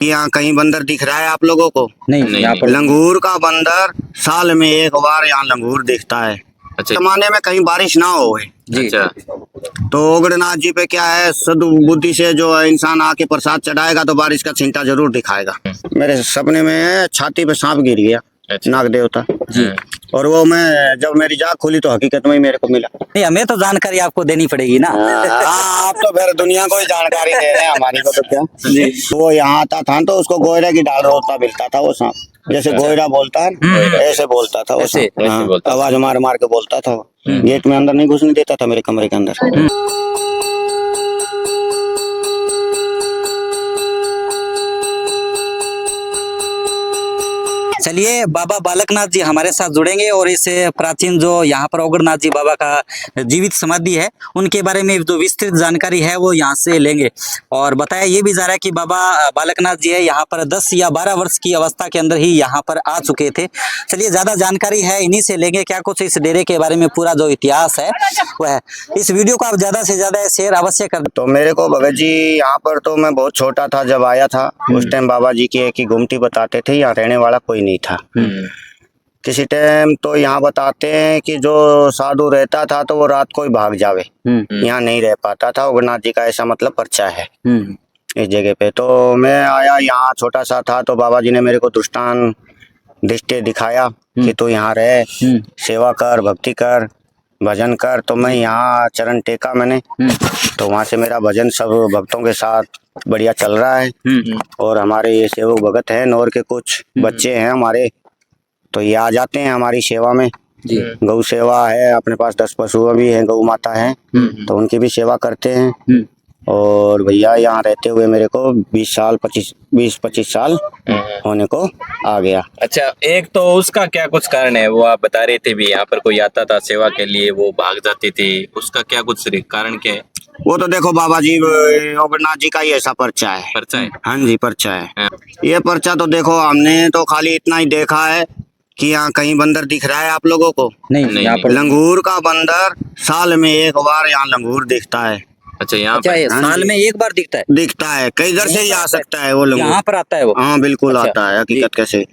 यहाँ कहीं बंदर दिख रहा है आप लोगों को? नहीं, यहाँ पर लंगूर का बंदर साल में एक बार यहाँ लंगूर दिखता है। अच्छा जमाने में कहीं बारिश ना हो जी अच्छा तो उग्रनाथ जी पे क्या है, सद्बुद्धि से जो इंसान आके प्रसाद चढ़ाएगा तो बारिश का छींटा जरूर दिखाएगा। मेरे सपने में छाती पे सांप गिर गया, अच्छा। नाग देवता जी और वो मैं जब मेरी जाग खुली तो हकीकत में ही मेरे को मिला। नहीं, हमें तो जानकारी आपको देनी पड़ेगी ना। हाँ, आप तो फिर दुनिया को ही जानकारी दे रहे हैं, हमारी को तो क्या जी। वो यहाँ आता था तो उसको गोयरे की डाल रोता मिलता था वो सांप, जैसे गोयरा बोलता है ऐसे बोलता था वो ऐसे- सांप। ऐसे हाँ, बोलता था। आवाज मार मार के बोलता था वो। गेट में अंदर नहीं घुसने देता था मेरे कमरे के अंदर। चलिए, बाबा बालकनाथ जी हमारे साथ जुड़ेंगे और इस प्राचीन जो यहाँ पर ओगरनाथ जी बाबा का जीवित समाधि है उनके बारे में जो विस्तृत जानकारी है वो यहाँ से लेंगे। और बताया ये भी जा रहा है कि बाबा बालकनाथ जी है यहाँ पर 10 या 12 वर्ष की अवस्था के अंदर ही यहाँ पर आ चुके थे। चलिए, ज्यादा जानकारी है इन्हीं से लेंगे क्या कुछ इस डेरे के बारे में, पूरा जो इतिहास है वह है। इस वीडियो को आप ज्यादा से ज्यादा शेयर अवश्य कर। तो मेरे को भगत जी यहाँ पर तो मैं बहुत छोटा था जब आया था, उस टाइम बाबा जी की एक ही गुमटी बताते थे, यहाँ रहने वाला कोई नहीं था। किसी टाइम तो यहाँ बताते हैं कि जो साधु रहता था तो वो रात को ही भाग जावे, यहाँ नहीं रह पाता था। उग्रनाथ जी का ऐसा मतलब पर्चा है इस जगह पे। तो मैं आया यहाँ छोटा सा था तो बाबा जी ने मेरे को दृष्टान दृष्टि दिखाया कि तू यहाँ रह, सेवा कर, भक्ति कर, भजन कर। तो मैं यहाँ चरण टेका मैंने, तो वहाँ से मेरा भजन सब भक्तों के साथ बढ़िया चल रहा है। और हमारे ये सेवक भगत हैं, नौर के कुछ बच्चे हैं हमारे, तो ये आ जाते हैं हमारी सेवा में। गौ सेवा है अपने पास, 10 पशु भी हैं, गौ माता है तो उनकी भी सेवा करते हैं। और भैया यहाँ रहते हुए मेरे को 20-25 साल होने को आ गया। अच्छा, एक तो उसका क्या कुछ कारण है वो आप बता रहे थे भी, यहाँ पर कोई आता था सेवा के लिए वो भाग जाते थे, उसका क्या कुछ कारण क्या है? वो तो देखो बाबा जी ओगरनाथ जी का ही ऐसा पर्चा है। पर्चा है? हाँ जी, पर्चा है। हाँ। ये पर्चा तो देखो हमने तो खाली इतना ही देखा है कि यहाँ कहीं बंदर दिख रहा है आप लोगों को? नहीं, यहाँ पर लंगूर का बंदर साल में एक बार यहाँ लंगूर दिखता है। अच्छा, यहाँ अच्छा, ये साल में एक बार दिखता है? दिखता है, कई इधर से ही आ सकता है वो लंगूर। यहाँ पर आता है वो? हाँ बिल्कुल अच्छा, आता है, हकीकत कैसे।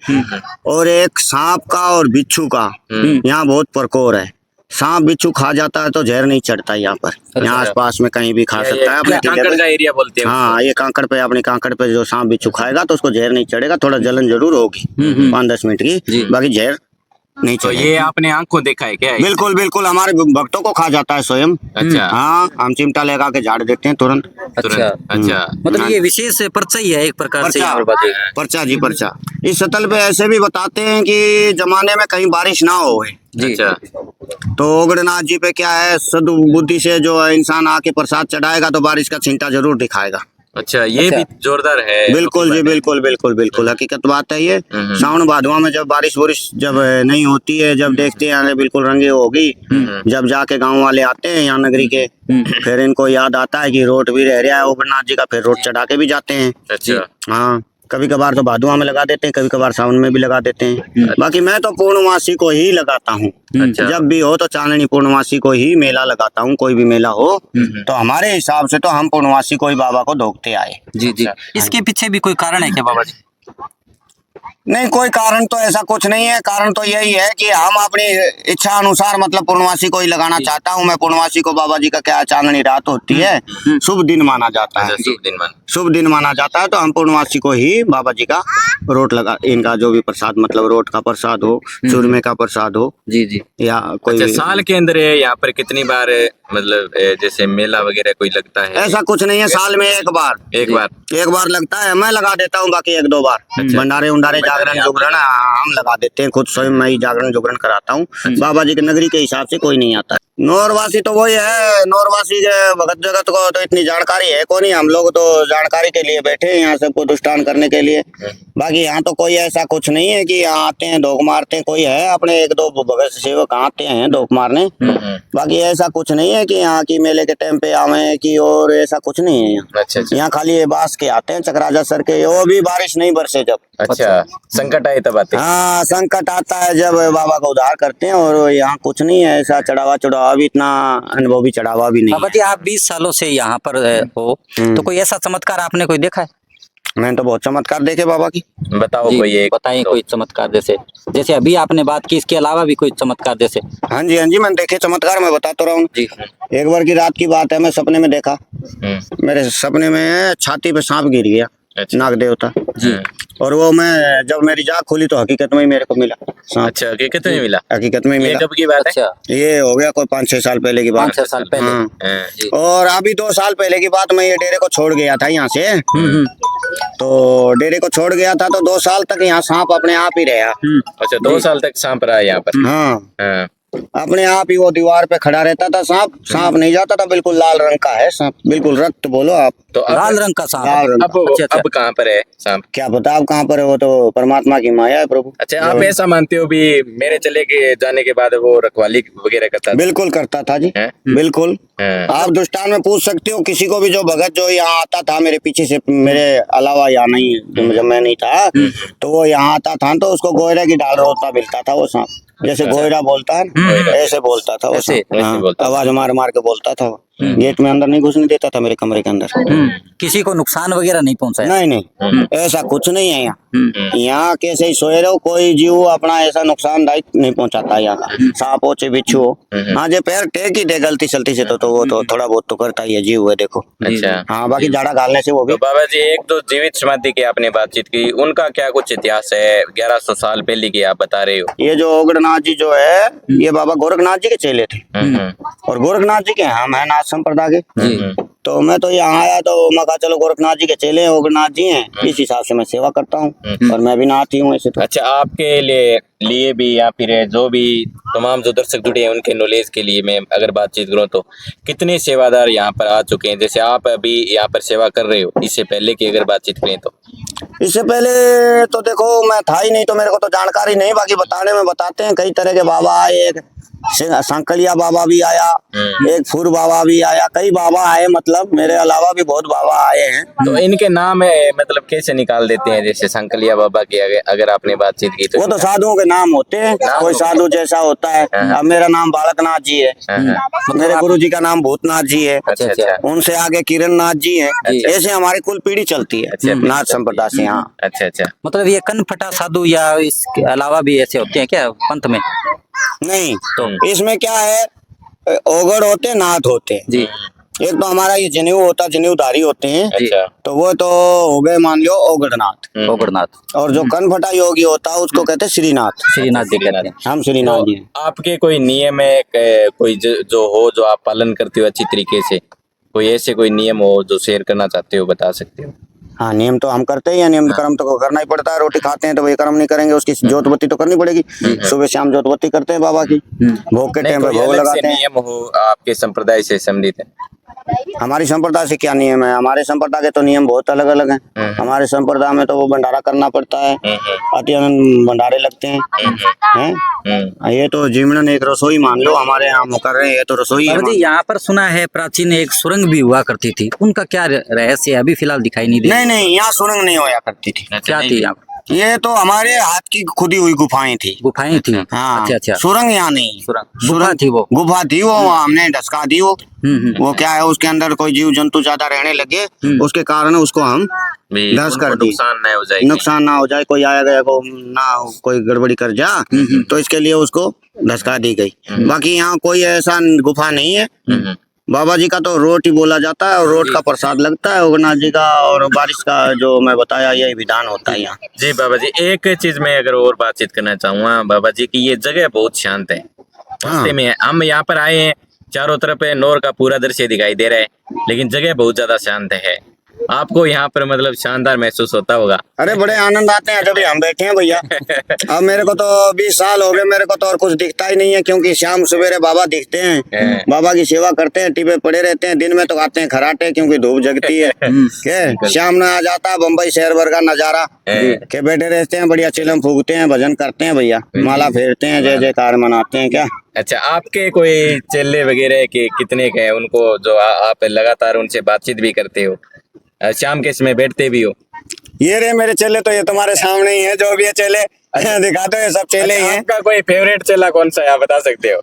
और एक सांप का और बिच्छू का यहाँ बहुत प्रकोर है। सांप बिच्छू खा जाता है तो जहर नहीं चढ़ता यहाँ पर। यहाँ आसपास में कहीं भी खा सकता है अपने कांकड़ का एरिया बोलते हैं। हाँ, ये कांकड़ पे, अपनी कांकड़ पे जो सांप बिच्छू खाएगा तो उसको जहर नहीं चढ़ेगा, थोड़ा जलन जरूर होगी 5-10 मिनट की, बाकी जहर नहीं तो चढ़ेगा। ये आपने आंखों देखा है क्या? बिल्कुल बिल्कुल, हमारे भक्तों को खा जाता है स्वयं। अच्छा। हाँ, हम चिमटा लगा के झाड़ देते हैं तुरंत। अच्छा अच्छा, मतलब ये विशेष पर्चा ही है एक प्रकार से। पर्चा जी, पर्चा। इस सतल पे ऐसे भी बताते हैं कि जमाने में कहीं बारिश ना हो जी। अच्छा तो उग्रनाथ जी पे क्या है, सद्बुद्धि से जो इंसान आके प्रसाद चढ़ाएगा तो बारिश का छींटा जरूर दिखाएगा। अच्छा, ये भी जोरदार है। बिल्कुल जी, बिल्कुल बिल्कुल बिल्कुल हकीकत बात है ये। सावन भादवा में जब बारिश जब नहीं होती है, जब देखते हैं बिल्कुल रंगे होगी, जब जाके गांव वाले आते हैं यहाँ नगरी के, फिर इनको याद आता है कि रोड भी रह रहा है उग्रनाथ जी का, फिर रोड चढ़ा के भी जाते हैं। अच्छा हाँ, कभी कभार तो भादुआ में लगा देते हैं, कभी कभार सावन में भी लगा देते हैं। बाकी मैं तो पूर्णमासी को ही लगाता हूँ। अच्छा। जब भी हो तो चांदनी पूर्णमासी को ही मेला लगाता हूँ। कोई भी मेला हो तो हमारे हिसाब से तो हम पूर्णमासी को ही बाबा को धोखते आए। जी जी। इसके पीछे भी कोई कारण है क्या बाबा जी? नहीं, कोई कारण तो ऐसा कुछ नहीं है। कारण तो यही है कि हम अपनी इच्छा अनुसार मतलब पूर्णमासी को ही लगाना चाहता हूँ मैं। पूर्णमासी को बाबा जी का क्या चांदनी रात होती है, शुभ दिन माना जाता है। शुभ दिन माना जाता है तो हम पूर्णमासी को ही बाबा जी का रोट लगा, इनका जो भी प्रसाद मतलब रोट का प्रसाद हो, चूरमे का प्रसाद हो जी जी, या कोई अच्छा, साल के अंदर यहाँ पर कितनी बार मतलब जैसे मेला वगैरह कोई लगता है? ऐसा कुछ नहीं है, साल में एक बार लगता है। मैं लगा देता हूँ, बाकी 1-2 बार भंडारे उंडारे जागरण जुगरण हम लगा देते हैं। खुद स्वयं मैं ही जागरण जुगरण कराता हूँ। बाबा जी की नगरी के हिसाब से कोई नहीं आता। नौरवासी तो वही है, नौरवासी भगत जगत को तो इतनी जानकारी है को नहीं। हम लोग तो जानकारी के लिए बैठे हैं यहाँ सबको दुष्टान करने के लिए। बाकी यहाँ तो कोई ऐसा कुछ नहीं है कि यहाँ आते हैं धोख मारते हैं। कोई है अपने 1-2 भगत सेवक आते हैं धोख मारने, बाकी ऐसा कुछ नहीं है कि यहाँ की मेले के टाइम पे आवे की, और ऐसा कुछ नहीं है यहाँ। अच्छा, यहाँ खाली ये बास के आते हैं, चक्राजा सर के, वो भी बारिश नहीं बरसे जब। अच्छा, संकट आए तब आते हैं। हाँ, संकट आता है जब बाबा का उद्धार करते हैं। और यहाँ कुछ नहीं है ऐसा चढ़ावा भी, इतना अनुभवी चढ़ावा भी नहीं बाबा जी आप 20 सालों से यहाँ पर हो, तो कोई ऐसा चमत्कार आपने कोई देखा है? मैंने तो बहुत चमत्कार देखे बाबा की। बताओ जी, कोई एक बताइए दो। कोई चमत्कार जैसे, जैसे अभी आपने बात की, इसके अलावा भी कोई चमत्कार जैसे। हाँ जी मैंने देखे चमत्कार, मैं बताता रहा हूँ। जी। एक बार की रात की बात है, मैं सपने में देखा, मेरे सपने में छाती पे सांप गिर गया, अच्छा। नाग देवता। जी। और वो मैं जब मेरी जाग खुली तो हकीकत में ही मेरे को मिला सांप। अच्छा, हकीकत में मिला? हकीकत में ही ये मिला। कब की बात है? अच्छा, ये हो गया कोई 5-6 साल पहले की बात। 5-6 साल पहले। हाँ। हाँ। जी। और अभी 2 साल पहले की बात, मैं ये डेरे को छोड़ गया था यहाँ से। तो डेरे को छोड़ गया था तो 2 साल तक यहाँ सांप अपने आप ही रहा। अच्छा, 2 साल तक सांप रहा यहाँ पर? हाँ, हाँ। अपने आप ही वो दीवार पे खड़ा रहता था सांप। सांप नहीं जाता था, बिल्कुल लाल रंग का है सांप, बिल्कुल रक्त बोलो आप। तो अब लाल रंग का सांप। लाल रंग अब अच्छा, अच्छा। अब कहाँ पर है सांप? क्या पता आप कहाँ पर है, वो तो परमात्मा की माया है प्रभु। अच्छा, आप ऐसा मानते हो भी मेरे चले के जाने के बाद वो रखवाली वगैरह करता था? बिल्कुल करता था जी, हैं? बिल्कुल। हाँ। आप दुष्टान में पूछ सकते हो किसी को भी, जो भगत जो यहाँ आता था मेरे पीछे से, मेरे अलावा यहाँ नहीं, जब मैं नहीं था तो वो यहाँ आता था तो उसको गोयरे की डाल रोता मिलता था वो सांप। जैसे गोयरा बोलता है ना, ऐसे बोलता था वो ऐसे- सांप। ऐसे हाँ, बोलता था। आवाज मार मार के बोलता था वो। गेट में अंदर नहीं घुसने देता था, मेरे कमरे के अंदर। किसी को नुकसान वगैरह नहीं पहुंचाया? नहीं नहीं, ऐसा कुछ नहीं है यहाँ। यहाँ कैसे ही सोए रहो, कोई जीव अपना ऐसा नुकसानदायक नहीं पहुंचाता यहाँ का। सांप हो चाहे बिच्छू हो, हाँ जे पैर टेक ही दे गलती सलती से तो वो तो थोड़ा बहुत तो करता ही है जीव है, देखो। अच्छा। हाँ, बाकी झाड़ा घालने से वो भी। तो बाबा जी, एक तो जीवित समाधि की आपने बातचीत की, उनका क्या कुछ इतिहास है? 1100 साल पहले की आप बता रहे हो। ये जो ओगड़नाथ जी जो है, ये बाबा गोरखनाथ जी के चेले थे। और गोरखनाथ जी के हम है नाथ संप्रदाय के। तो मैं तो यहाँ आया तो मैं कहा चलो गोरखनाथ जी के चेले हैं, ओगड़नाथ जी हैं, इस हिसाब से मैं सेवा करता हूँ। और मैं भी नाथ ही हूँ ऐसे तो। अच्छा, आपके लिए भी या फिर जो भी तमाम जो दर्शक जुड़े हैं उनके नॉलेज के लिए मैं अगर बातचीत करूँ तो कितने सेवादार यहाँ पर आ चुके हैं? जैसे आप अभी यहाँ पर सेवा कर रहे हो, इससे पहले की अगर बातचीत करें तो? इससे पहले तो देखो मैं था ही नहीं, तो मेरे को तो जानकारी नहीं, बाकी बताने में बताते हैं। कई तरह के बाबा आए, एक संकलिया बाबा भी आया, एक फुर बाबा भी आया, कई बाबा आए, मतलब मेरे अलावा भी बहुत बाबा आए हैं। तो इनके नाम है मतलब कैसे निकाल देते हैं? जैसे संकलिया बाबा की अगर आपने बातचीत की तो वो तो साधुओं के नाम होते हैं, कोई साधु जैसा होता है। अब मेरा नाम बालकनाथ जी है, मेरे गुरु जी का नाम भूतनाथ जी है, अच्छा अच्छा उनसे आगे किरण नाथ जी है। अच्छा। ऐसे हमारी कुल पीढ़ी चलती है अच्छा, नाथ संप्रदाय से। हाँ, अच्छा अच्छा। मतलब ये कनफटा साधु या इसके अलावा भी ऐसे होते हैं क्या पंथ में? नहीं तो इसमें क्या है, ओगड़ होते नाथ होते हैं जी। एक तो हमारा ये जनेऊ होता है, जनेऊधारी होते हैं, अच्छा। तो वो तो हो गए मान लो ओगड़नाथ। ओगड़नाथ। और जो कनफटा योगी होता है उसको कहते हैं श्रीनाथ। श्रीनाथ जी कहते हैं। हम श्रीनाथ जी तो हैं। आपके कोई नियम है कोई जो हो जो आप पालन करते हो अच्छी तरीके से? कोई ऐसे कोई नियम हो जो शेयर करना चाहते हो, बता सकते हो? हाँ, नियम तो हम करते ही हैं, नियम कर्म तो करना ही पड़ता है। रोटी खाते हैं तो वही कर्म नहीं करेंगे, उसकी जोतबत्ती तो करनी पड़ेगी। सुबह शाम जोतबत्ती करते हैं बाबा की, भोग के नहीं, टाइम पे कोई भोग अलग से लगाते हैं। नियम हो आपके संप्रदाय से संबंधित है? हमारी संप्रदाय से क्या नियम है? हमारे संप्रदाय के तो नियम बहुत अलग अलग हैं। हमारे संप्रदाय में तो वो भंडारा करना पड़ता है, अति अनंत भंडारे लगते हैं। ये तो जीवनन एक रसोई मान लो, हमारे यहाँ कर रहे हैं, ये तो रसोई है। बाबा जी, यहाँ पर सुना है प्राचीन एक सुरंग भी हुआ करती थी, उनका क्या रहस्य है? अभी फिलहाल दिखाई नहीं दे नहीं नहीं, यहाँ सुरंग नहीं होया करती थी। क्या थी यहाँ? ये तो हमारे हाथ की खुदी हुई गुफाएं थी। गुफाएं थी? हाँ, अच्छा अच्छा। सुरंग यहाँ नहीं। सुरंग गुफा थी वो? गुफा थी वो, हमने ढसका दी वो क्या है, उसके अंदर कोई जीव जंतु ज्यादा रहने लगे, उसके कारण उसको हम धस कर दी। नुकसान न हो जाए, नुकसान ना हो जाए, कोई आया गया को ना कोई गड़बड़ी कर जा, तो इसके लिए उसको धसका दी गई। बाकी यहाँ कोई ऐसा गुफा नहीं है। बाबा जी का तो रोट ही बोला जाता है, और रोट का प्रसाद लगता है ओगनाथ जी का, और बारिश का जो मैं बताया यही विधान होता है यहाँ। जी बाबा जी, एक चीज मैं अगर और बातचीत करना चाहूंगा बाबा जी की, ये जगह बहुत शांत है। वास्तव में हम यहाँ पर आए हैं, चारों तरफ नौर का पूरा दृश्य दिखाई दे रहा है, लेकिन जगह बहुत ज्यादा शांत है। आपको यहाँ पर मतलब शानदार महसूस होता होगा? अरे बड़े आनंद आते हैं जब हम बैठे हैं भैया। अब मेरे को तो 20 साल हो गए, मेरे को तो और कुछ दिखता ही नहीं है, क्योंकि शाम सवेरे बाबा दिखते हैं, बाबा की सेवा करते हैं, टीपे पड़े रहते हैं। दिन में तो आते हैं खराटे, क्योंकि धूप जगती है। के शाम में आ जाता है बम्बई शहर भर का नजारा, के बैठे रहते हैं, बढ़िया चिलम फूकते हैं, भजन करते हैं भैया, माला फेरते हैं, जय जयकार मनाते हैं। क्या अच्छा, आपके कोई चेले वगैरह के कितने के हैं उनको जो आप लगातार उनसे बातचीत भी करते हो, शाम के समय बैठते भी हो? ये रे मेरे चेले, तो ये तुम्हारे सामने ही है, जो भी है चेले दिखाते हैं, सब चेले ही हैं। आपका कोई फेवरेट चेला कौन सा है, आप बता सकते हो?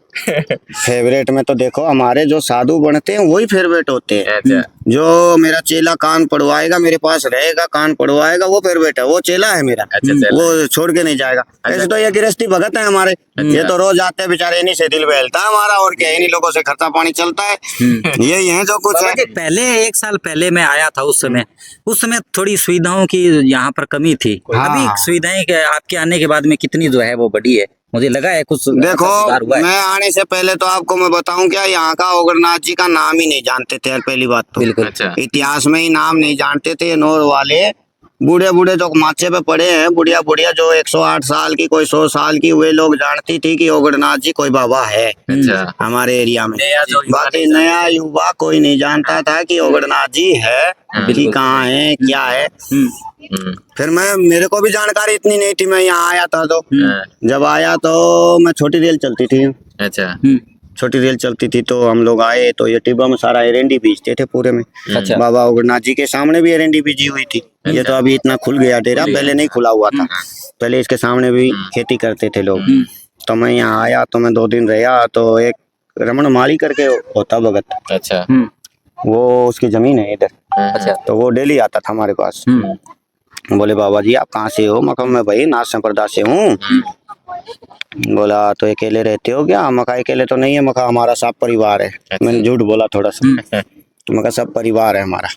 फेवरेट में तो देखो हमारे जो साधु बनते हैं वही फेवरेट होते हैं। अच्छा जो मेरा चेला कान पढ़वाएगा, मेरे पास रहेगा, कान पढ़वाएगा, वो फेवरेट है, वो चेला है मेरा। अच्छा, चेला वो छोड़ के नहीं जाएगा। ऐसे तो ये गृहस्थी भगत है हमारे, ये तो रोज आते हैं बेचारे, इन्हीं से दिल बहलता है हमारा, और क्या इन्हीं लोगों से खर्चा पानी चलता है। यही है जो कुछ है। पहले 1 साल पहले मैं आया था, उस समय थोड़ी सुविधाओं की यहाँ पर कमी थी। हाँ। अभी सुविधाएं आपके आने के बाद में कितनी जो है वो बढ़ी है, मुझे लगा है कुछ देखो सुधार हुआ है। मैं आने से पहले तो आपको मैं बताऊं क्या, यहाँ का ओगरनाथ जी का नाम ही नहीं जानते थे यार, पहली बात तो। बिल्कुल। अच्छा इतिहास में ही नाम नहीं जानते थे। नौर वाले बूढ़े बूढ़े जो माचे पे पड़े हैं, बुढ़िया बुढ़िया जो 108 साल की, कोई 100 साल की, वे लोग जानती थी कि ओगरनाथ जी कोई बाबा है अच्छा हमारे एरिया में। नया जो युवा बाकी नहीं नया युवा कोई नहीं जानता था कि ओगरनाथ जी है कि कहाँ है, क्या है। फिर मेरे को भी जानकारी इतनी नहीं थी, मैं यहाँ आया था तो जब आया तो मैं छोटी रेल चलती थी, अच्छा छोटी रेल चलती थी, तो हम लोग आए तो ये टिब्बा में सारा एरंडी बीजते थे पूरे में। अच्छा। बाबा ओगरनाथ जी के सामने भी एरंडी बीजी हुई थी। ये तो अभी इतना खुल गया डेरा, पहले नहीं खुला हुआ था, पहले इसके सामने भी खेती करते थे लोग। तो मैं यहाँ आया तो मैं 2 दिन रहा, तो एक रमन माली करके होता भगत, अच्छा वो उसकी जमीन है इधर। अच्छा। तो वो डेली आता था हमारे पास। बोले बाबा जी आप कहाँ से हो? मैं मैं भाई नाथ संप्रदाय से हूँ। बोला तो अकेले रहते हो क्या? मका अकेले तो नहीं है, मका हमारा सब परिवार है। मैंने झूठ बोला थोड़ा सा, तो मका सब परिवार है हमारा।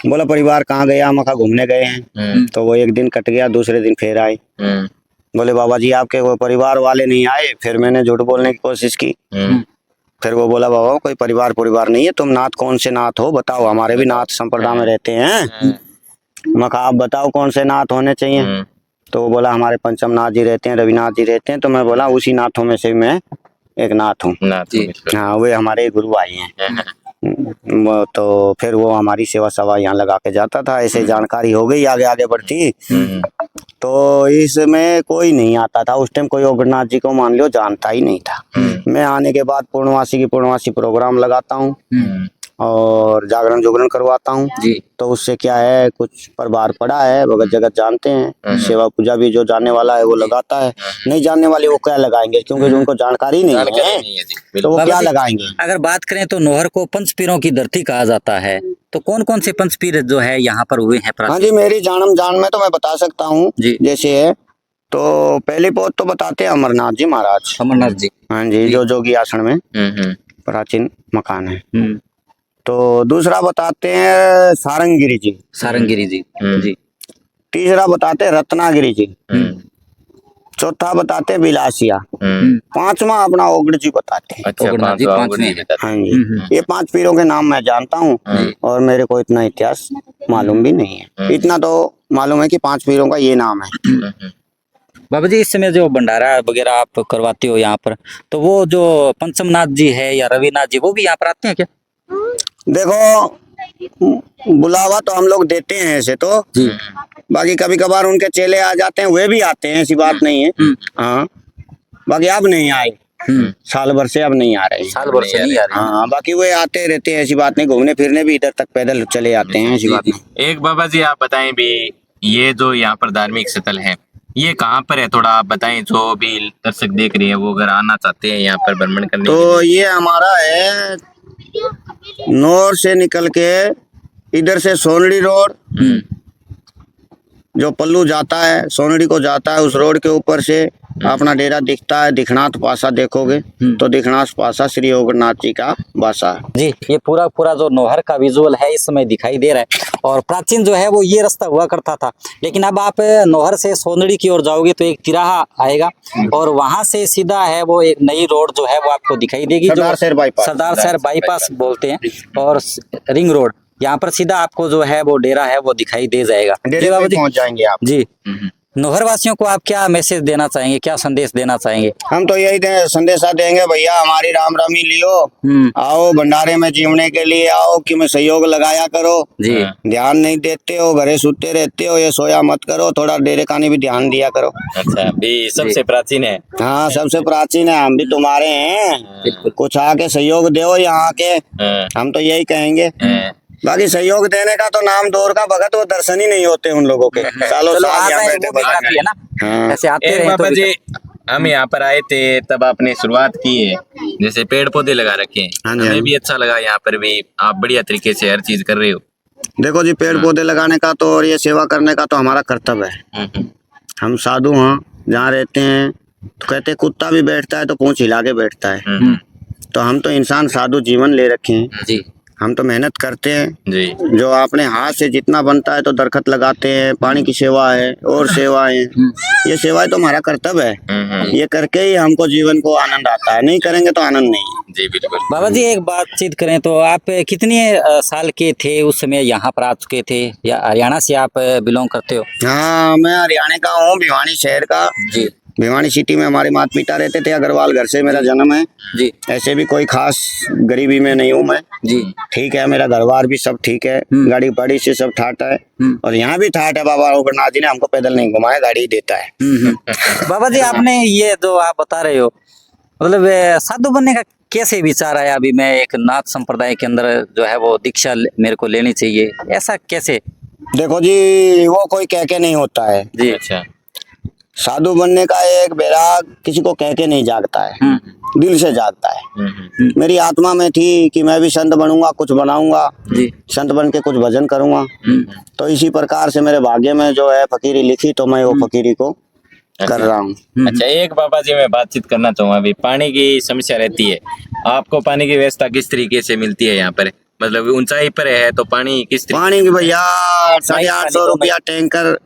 बोला परिवार कहाँ गया? मका घूमने गए हैं। तो वो एक दिन कट गया, दूसरे दिन फिर आए। बोले बाबा जी आपके वो परिवार वाले नहीं आए? फिर मैंने झूठ बोलने की कोशिश की। फिर वो बोला बाबा कोई परिवार नहीं है, तुम नाथ कौन से नाथ हो बताओ? हमारे भी नाथ संप्रदाय में रहते हैं। मका आप बताओ कौन से नाथ होने चाहिए? तो वो बोला हमारे पंचम नाथ जी रहते हैं, रविनाथ जी रहते हैं। तो मैं बोला उसी नाथों में से मैं एक नाथ हूँ। हाँ वे हमारे गुरु भाई हैं। तो फिर वो हमारी सेवा सवा यहाँ लगा के जाता था। ऐसे जानकारी हो गई, आगे आगे बढ़ती। तो इसमें कोई नहीं आता था उस टाइम, कोई ओगरनाथ जी को मान लो जानता ही नहीं था। मैं आने के बाद पूर्णवासी प्रोग्राम लगाता हूँ और जागरण जोगरण करवाता हूँ। तो उससे क्या है, कुछ प्रभार पड़ा है, भगत जगत जानते हैं। सेवा पूजा भी जो जानने वाला है वो लगाता है, नहीं जानने वाले वो क्या लगाएंगे, क्योंकि उनको जानकारी नहीं है तो वो क्या लगाएंगे। अगर बात करें तो नौहर को पंचपीरों की धरती कहा जाता है, तो कौन कौन से पंचपीर जो है यहाँ पर हुए हैं? हाँ जी, मेरी जान में तो मैं बता सकता हूँ। जैसे है तो पहली पोत तो बताते हैं अमरनाथ जी महाराज। अमरनाथ जी, हाँ जी, जो जोगी आश्रम में प्राचीन मकान है। तो दूसरा बताते हैं सारंगगिरी जी। जी। तीसरा बताते हैं रत्नागिरी जी। चौथा बताते हैं बिलासिया। पांचवा अपना ओगड़ जी बताते हैं। अच्छा, हाँ जी, ये 5 पीरों के नाम मैं जानता हूँ और मेरे को इतना इतिहास मालूम भी नहीं है। इतना तो मालूम है कि 5 पीरों का ये नाम है। बाबा जी इस समय जो भंडारा वगैरह आप करवाते हो यहाँ पर, तो वो जो पंचमनाथ जी है या रविनाथ जी वो भी यहाँ पर आते हैं क्या? देखो बुलावा तो हम लोग देते हैं ऐसे तो जी। बाकी कभी कभार उनके चेले आ जाते हैं, वे भी आते हैं, ऐसी बात नहीं है। हाँ बाकी अब नहीं आए, साल भर से अब नहीं आ रहे, साल भर से नहीं आ रहे। हाँ बाकी वे आते रहते हैं, ऐसी बात नहीं। घूमने फिरने भी इधर तक पैदल चले आते हैं, ऐसी बात नहीं। एक बाबा जी आप बताएं भी, ये जो यहाँ पर धार्मिक स्थल है ये कहाँ पर है, थोड़ा आप बताएं, जो भी दर्शक देख रहे हैं वो अगर आना चाहते हैं यहाँ पर भ्रमण करने तो ये हमारा है नौर से निकल के इधर से सोनड़ी रोड, जो पल्लू जाता है सोनड़ी को जाता है, उस रोड के ऊपर से अपना डेरा दिखता है। दिखनाथ पासा देखोगे तो दिखनाथ पासा श्री ओगरनाथ जी का बासा जी। ये पूरा जो नौहर का विजुअल है इस समय दिखाई दे रहा है। और प्राचीन जो है वो ये रास्ता हुआ करता था, लेकिन अब आप नौहर से सोनड़ी की ओर जाओगे तो एक तिराहा आएगा और वहां से सीधा है वो एक नई रोड जो है वो आपको दिखाई देगी, जो सरदार शहर बाईपास बोलते हैं, और रिंग रोड। यहाँ पर सीधा आपको जो है वो डेरा है वो दिखाई दे जाएगा। डेरे पे पहुंच जाएंगे आप जी। नौहर वासियों को आप क्या मैसेज देना चाहेंगे, क्या संदेश देना चाहेंगे? हम तो यही संदेशा देंगे, भैया हमारी राम रामी लियो, आओ भंडारे में जीवने के लिए आओ, कि मैं सहयोग लगाया करो जी। ध्यान नहीं देते हो, घरे सूते रहते हो, ये सोया मत करो, थोड़ा डेरे खाने भी ध्यान दिया करो। अच्छा भी सबसे प्राचीन है। हाँ सबसे प्राचीन है, हम भी तुम्हारे हैं, कुछ आके सहयोग दो यहाँ के, हम तो यही कहेंगे। बाकी सहयोग देने का तो नाम दौर का भगत, वो दर्शन ही नहीं होते उन लोगों के। सालों चलो साल आ यहाँ जाए बैठे वो भी काफी है ना। हाँ। ऐसे आते एक रहे बाबा तो जी, हम यहाँ पर आए थे तब आपने शुरुआत की है, जैसे पेड़ पौधे लगा रखे हैं, हाँ जी, हाँ हमें जी। भी अच्छा लगा। यहाँ पर भी आप बढ़िया तरीके से हर चीज कर रहे हो। देखो जी, पेड़ पौधे लगाने का तो और ये सेवा करने का तो हमारा कर्तव्य है। हम्म, हम साधु हैं, जहाँ रहते हैं तो कहते हैं कुत्ता भी बैठता है तो पूंछ हिला के बैठता है। हम्म, तो हम तो इंसान साधु जीवन ले रखे हैं, जी हम तो मेहनत करते हैं। जी। जो अपने हाथ से जितना बनता है तो दरखत लगाते हैं, पानी की सेवा है और सेवाएं, ये सेवाएं तो हमारा कर्तव्य है। ये करके ही हमको जीवन को आनंद आता है, नहीं करेंगे तो आनंद नहीं है। जी बिल्कुल। बाबा जी, एक बातचीत करें तो आप कितने साल के थे उस समय यहाँ पर आ चुके थे, या हरियाणा से आप बिलोंग करते हो? हाँ, मैं हरियाणा का हूँ, भिवानी शहर का। जी भिवानी सिटी में हमारे माता पिता रहते थे, अग्रवाल घर से मेरा जन्म है। जी ऐसे भी कोई खास गरीबी में नहीं हूँ मैं। जी। ठीक है, मेरा घर बार भी सब ठीक है, गाड़ी बड़ी से सब ठाट है। और यहाँ भी ठाट है, बाबा ओगरनाथ जी ने हमको पैदल नहीं घुमाया, गाड़ी देता है। बाबा जी, आपने ये जो आप बता रहे हो, मतलब साधु बनने का कैसे विचार आया? अभी मैं एक नाथ संप्रदाय के अंदर जो है वो दीक्षा मेरे को लेनी चाहिए, ऐसा कैसे? देखो जी, वो कोई कह के नहीं होता है। जी अच्छा। साधु बनने का एक बैराग किसी को कह के नहीं जागता है, दिल से जागता है। मेरी आत्मा में थी कि मैं भी संत बनूंगा, कुछ बनाऊंगा, जी संत बन के कुछ भजन करूंगा। तो इसी प्रकार से मेरे भाग्य में जो है फकीरी लिखी, तो मैं वो फकीरी को कर रहा हूँ। अच्छा, एक बाबा जी मैं बातचीत करना चाहूँगा। अभी पानी की समस्या रहती है, आपको पानी की व्यवस्था किस तरीके से मिलती है यहाँ पर? मतलब ऊंचाई पर है तो पानी किस तरीके? पानी की भैया 850 रुपया टैंकर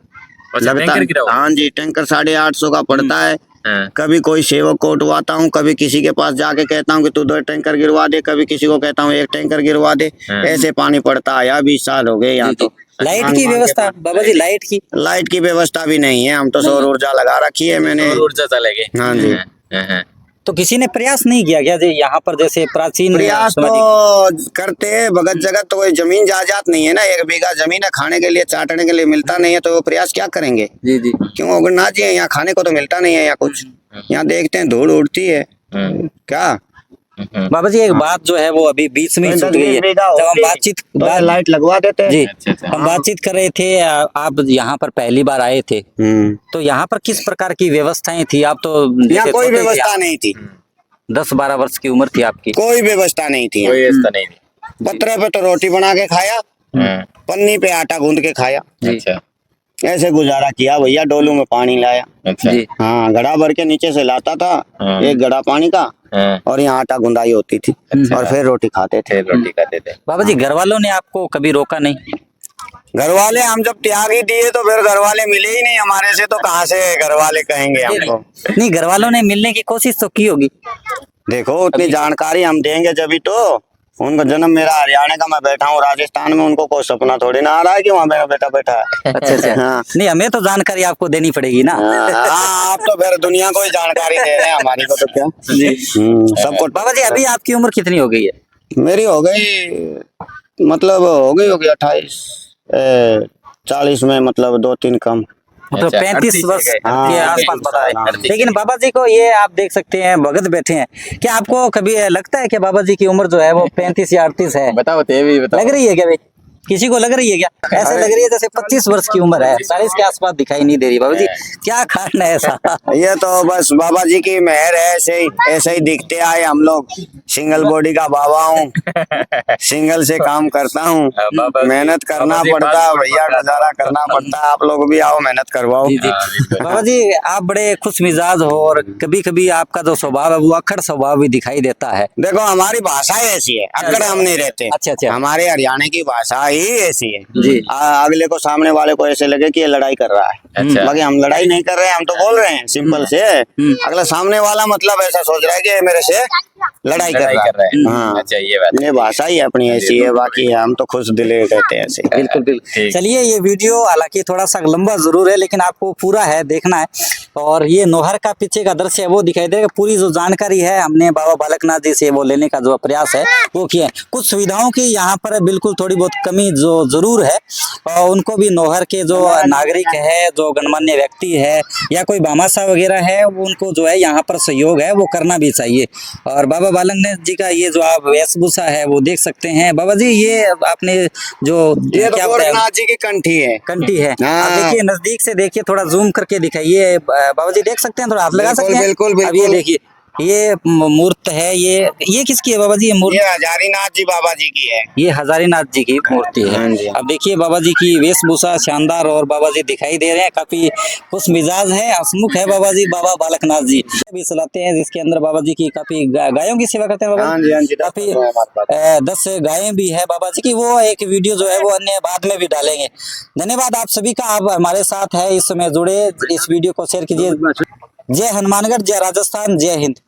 लगता टैंकर है। गिराओ? हाँ जी, टैंकर 850 का पड़ता है। हाँ, कभी कोई सेवक को उठवाता हूँ, कभी किसी के पास जाके कहता हूँ कि तू 2 टैंकर गिरवा दे, कभी किसी को कहता हूँ 1 टैंकर गिरवा दे। हाँ। ऐसे पानी पड़ता है, 20 साल हो गए यहाँ तो। लाइट की व्यवस्था बाबा जी, लाइट की? लाइट की व्यवस्था भी नहीं है, हम तो सौर ऊर्जा लगा रखी है मैंने। सौर ऊर्जा चलेगी। हाँ जी। हाँ। तो किसी ने प्रयास नहीं किया क्या जी यहाँ पर, जैसे प्राचीन प्रयास समाधि? तो करते हैं, भगत जगत तो कोई जमीन जायदाद नहीं है ना, 1 बीघा जमीन है, खाने के लिए चाटने के लिए मिलता नहीं है, तो वो प्रयास क्या करेंगे? जी जी। क्यों ओगरनाथ जी है, यहाँ खाने को तो मिलता नहीं है, यहाँ कुछ यहाँ देखते हैं धूल उड़ती है क्या। बाबा जी, एक बात जो है वो अभी बीच में ही छूट गई है। जब हम बातचीत लाइट लगवा देते हैं जी, अच्छा। हम बातचीत कर रहे थे, आप यहाँ पर पहली बार आए थे, तो यहाँ पर किस प्रकार की व्यवस्थाएं थी? आप तो यहाँ जैसे कोई छोटे थे, व्यवस्था नहीं थी, 10-12 वर्ष की उम्र थी आपकी। कोई व्यवस्था नहीं थी। कोई व्यवस्था नहीं थी। पत्थर पे तो रोटी बना के खाया, हाँ, पन्नी पे आटा गूंद के खाया, अच्छा ऐसे गुजारा किया भैया। डोलू में पानी लाया, अच्छा। जी हाँ, घड़ा भर के नीचे से लाता था, हाँ। 1 घड़ा पानी का, हाँ, और यहाँ आटा गुंदाई होती थी, अच्छा। और फिर रोटी खाते थे। फिर रोटी खाते थे। बाबा जी, घर वालों ने आपको कभी रोका नहीं? घर वाले हम जब त्याग ही दिए तो फिर घर वाले मिले ही नहीं हमारे से, तो कहाँ से घर वाले कहेंगे हमको? नहीं, घर वालों ने मिलने की कोशिश तो की होगी। देखो, उतनी जानकारी हम देंगे जब ही तो। उनका जन्म मेरा हरियाणा का, मैं बैठा हूँ राजस्थान में, उनको कोई सपना थोड़ी ना आ रहा है कि वहाँ मेरा बेटा बैठा है। अच्छा अच्छा। हाँ। नहीं, हमें तो जानकारी आपको देनी पड़ेगी ना। हाँ, आप तो फिर दुनिया को ही जानकारी दे रहे हैं, हमारी को तो क्या जी। सबको। बाबा जी, अभी आपकी उम्र कितनी हो गई है? मेरी हो गई, मतलब होगी 28, 40 में, मतलब 2-3 कम। मतलब अच्छा, 35 38 वर्ष है। के हाँ, आसपास बता रहे हैं। 38 लेकिन बाबा जी को ये आप देख सकते हैं, भगत बैठे हैं, क्या आपको कभी लगता है कि बाबा जी की उम्र जो है वो 35 या 38 है? बताओ ते भी बताओ। लग रही है क्या भाई? किसी को लग रही है क्या? ऐसे लग रही है जैसे 25 वर्ष की उम्र है, 40 के आसपास दिखाई नहीं दे रही। बाबा जी, क्या कारण है ऐसा? ये तो बस बाबा जी की मेहर है, ऐसे ही दिखते आए हम लोग। सिंगल बॉडी का बाबा हूँ, सिंगल से काम करता हूँ, बाबा जी- मेहनत करना बाबा जी पड़ता है बात- भैया, गुजारा करना पड़ता है। आप लोग भी आओ, मेहनत करवाओ। जी जी। हाँ, बिल्कुल। बाबा जी, आप बड़े खुश मिजाज हो, और कभी कभी आपका जो स्वभाव है वो अक्खड़ स्वभाव भी दिखाई देता है। देखो, हमारी भाषा ही ऐसी है, अक्कड़ हम नहीं रहते। अच्छा, अच्छा। हमारे हरियाणा की भाषा ही ऐसी है जी। अगले को, सामने वाले को ऐसे लगे कि ये लड़ाई कर रहा है। अच्छा। बाकी हम लड़ाई नहीं कर रहे हैं, हम तो बोल रहे हैं सिंपल से। अगला सामने वाला मतलब ऐसा सोच रहा है कि ये मेरे से लड़ाई कर रहा है। हाँ, अच्छा, ये बात। ये भाषा ही अपनी ऐसी है, बाकी हम तो खुश दिले कहते हैं ऐसे। बिल्कुल बिल्कुल। ठीक। चलिए, ये वीडियो हालांकि थोड़ा सा लंबा जरूर है, लेकिन आपको पूरा है देखना है। और ये नोहर का पीछे का दृश्य है वो दिखाई देगा। पूरी जो जानकारी है हमने बाबा बालकनाथ जी से वो लेने का जो प्रयास है वो किया है। कुछ सुविधाओं की यहाँ पर बिल्कुल थोड़ी बहुत कमी जो जरूर है, और उनको भी नोहर के जो नागरिक है, जो जो गणमान्य व्यक्ति है या कोई भामाशाह वगैरह है, वो उनको जो है यहाँ पर सहयोग है वो करना भी चाहिए। और बाबा बालकनाथ जी का ये जो आप वेशभूषा है वो देख सकते हैं। बाबा जी ये आपने जो ये तो क्या बताया, गोरखनाथ जी की कंठी है। कंठी है। हाँ। आप देखिए नजदीक से देखिए, थोड़ा जूम करके दिखाइए बाबा जी, देख सकते हैं, थोड़ा हाथ लगा बिल्कुल, सकते हैं। बिल्कुल, अब ये बिल्कुल। देखिए ये मूर्त है, ये किसकी है बाबा जी? ये मूर्त ये हजारीनाथ जी बाबा जी की है। ये हजारीनाथ जी की मूर्ति है। हाँ जी। अब देखिए बाबा जी की वेशभूषा शानदार, और बाबा जी दिखाई दे रहे हैं, काफी खुश मिजाज है, हंसमुख है बाबा जी, बाबा बालकनाथ जी भी चलाते हैं, जिसके अंदर बाबा जी की काफी गायों की सेवा करते हैं बाबा हाँ जी, हाँ जी, काफी 10 10 गायें भी है बाबा जी की। वो एक वीडियो जो है वो अन्य बाद में भी डालेंगे। धन्यवाद आप सभी का, आप हमारे साथ है इस समय जुड़े, इस वीडियो को शेयर कीजिए। जय हनुमानगढ़, जय राजस्थान, जय हिंद।